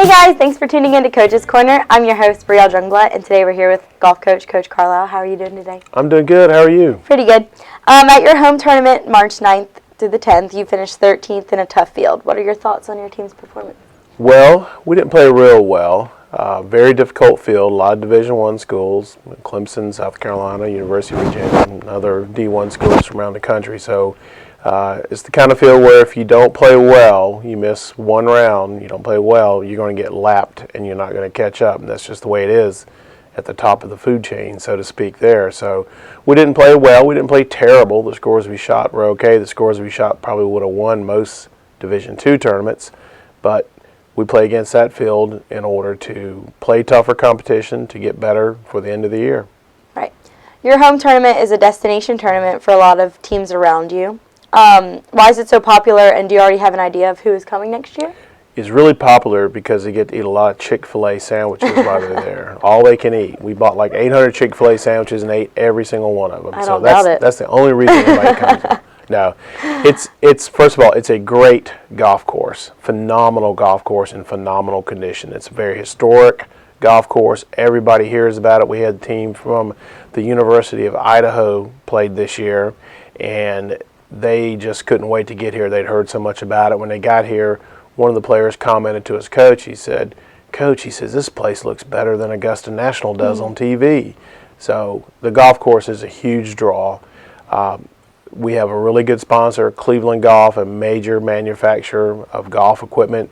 Hey guys, thanks for tuning in to Coach's Corner. I'm your host, Brielle Jungblut, and today we're here with golf coach, Coach Calrisle. How are you doing today? I'm doing good. How are you? Pretty good. At your home tournament, March 9th through the 10th, you finished 13th in a tough field. What are your thoughts on your team's performance? Well, we didn't play real well. Very difficult field, a lot of Division I schools, Clemson, South Carolina, University of Virginia, and other D1 schools from around the country. So it's the kind of field where if you don't play well, you miss one round, you don't play well, you're going to get lapped and you're not going to catch up. And that's just the way it is at the top of the food chain, so to speak, there. So we didn't play well. We didn't play terrible. The scores we shot were okay. The scores we shot probably would have won most Division II tournaments. But we play against that field in order to play tougher competition to get better for the end of the year. Right. Your home tournament is a destination tournament for a lot of teams around you. Why is it so popular, and do you already have an idea of who is coming next year? It's really popular because they get to eat a lot of Chick-fil-A sandwiches while they're there. All they can eat. We bought like 800 Chick-fil-A sandwiches and ate every single one of them. I don't doubt it. That's the only reason anybody comes. No, it's first of all, it's a great golf course, phenomenal golf course in phenomenal condition. It's a very historic golf course. Everybody hears about it. We had a team from the University of Idaho played this year, and they just couldn't wait to get here. They'd heard so much about it. When they got here, one of the players commented to his coach. He said, "Coach," he says, "this place looks better than Augusta National does on TV." So the golf course is a huge draw. We have a really good sponsor, Cleveland Golf, a major manufacturer of golf equipment,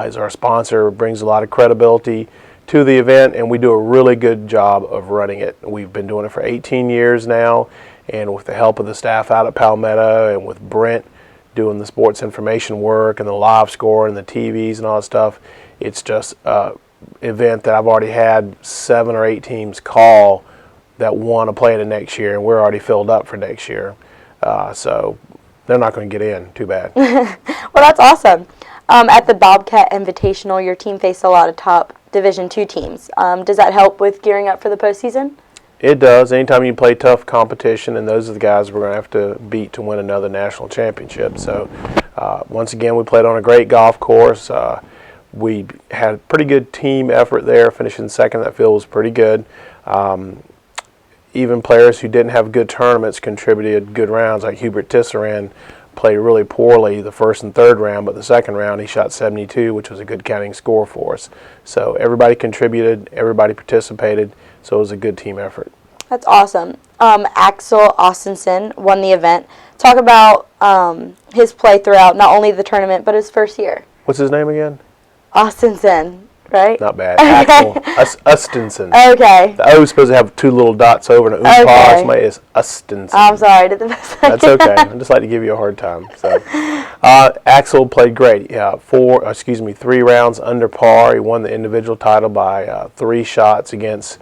is our sponsor. Brings a lot of credibility to the event, and we do a really good job of running it. We've been doing it for 18 years now, and with the help of the staff out at Palmetto and with Brent doing the sports information work and the live score and the TVs and all that stuff, it's just an event that I've already had 7 or 8 teams call that want to play it next year, and we're already filled up for next year. So they're not going to get in. Too bad. Well, that's awesome. At the Bobcat Invitational, your team faced a lot of top Division II teams. Does that help with gearing up for the postseason? It does. Anytime you play tough competition, and those are the guys we're going to have to beat to win another national championship. So once again, we played on a great golf course. We had a pretty good team effort there. Finishing second, that field was pretty good. Even players who didn't have good tournaments contributed good rounds, like Hubert Tisserand played really poorly the first and third round, but the second round he shot 72, which was a good counting score for us. So everybody contributed, everybody participated, so it was a good team effort. That's awesome. Axel Austenson won the event. Talk about his play throughout not only the tournament, but his first year. What's his name again? Austenson, right? Not bad. Axel Austenson. Okay. The O is supposed to have 2 little dots over and an Okay. Somebody is Austenson. I'm sorry. I did the best I That's okay. I just like to give you a hard time. So, Axel played great. Yeah, 3 rounds under par. He won the individual title by 3 shots against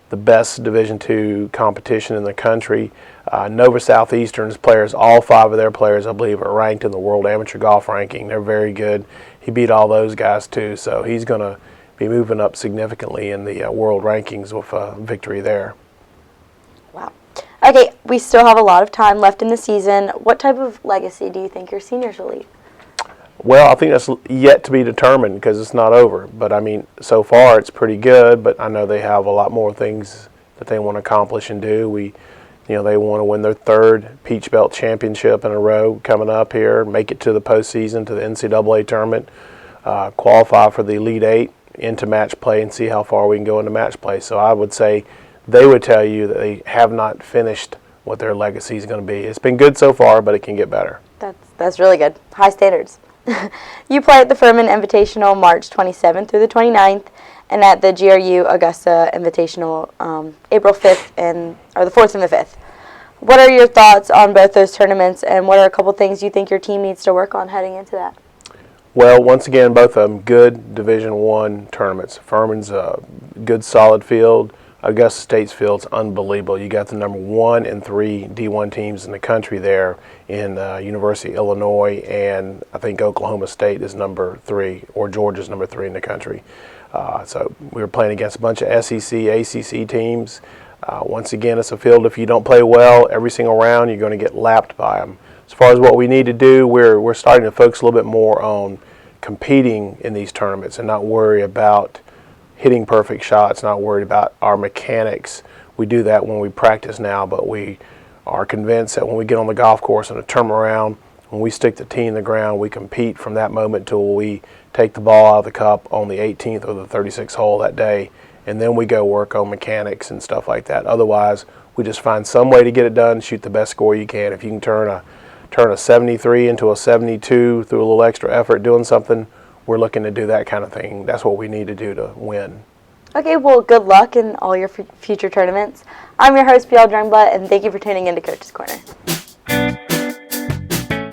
the best Division II competition in the country. Nova Southeastern's players, all 5 of their players, I believe, are ranked in the World Amateur Golf ranking. They're very good. He beat all those guys too, so he's going to be moving up significantly in the world rankings with a victory there. Wow. Okay, we still have a lot of time left in the season. What type of legacy do you think your seniors will leave? Well, I think that's yet to be determined because it's not over. But, I mean, so far it's pretty good, but I know they have a lot more things that they want to accomplish and do. They want to win their 3rd Peach Belt championship in a row coming up here, make it to the postseason, to the NCAA tournament, qualify for the Elite 8 into match play and see how far we can go into match play. So I would say they would tell you that they have not finished what their legacy is going to be. It's been good so far, but it can get better. That's really good. High standards. You play at the Furman Invitational March 27th through the 29th, and at the GRU Augusta Invitational April 5th or the 4th and the 5th. What are your thoughts on both those tournaments, and what are a couple things you think your team needs to work on heading into that? Well, once again, both of them good Division I tournaments. Furman's a good, solid field. Augusta State's field's unbelievable. You got the number 1 and 3 D1 teams in the country there in University of Illinois, and I think Oklahoma State is number 3, or Georgia's number 3 in the country. So we were playing against a bunch of SEC, ACC teams. Once again, it's a field, if you don't play well every single round, you're going to get lapped by them. As far as what we need to do, we're starting to focus a little bit more on competing in these tournaments and not worry about hitting perfect shots, not worried about our mechanics. We do that when we practice now, but we are convinced that when we get on the golf course in a tournament round, when we stick the tee in the ground, we compete from that moment till we take the ball out of the cup on the 18th or the 36th hole that day, and then we go work on mechanics and stuff like that. Otherwise, we just find some way to get it done, shoot the best score you can. If you can turn a 73 into a 72 through a little extra effort doing something, we're looking to do that kind of thing. That's what we need to do to win. Okay, well, good luck in all your future tournaments. I'm your host, Brielle Jungblut, and thank you for tuning in to Coach's Corner.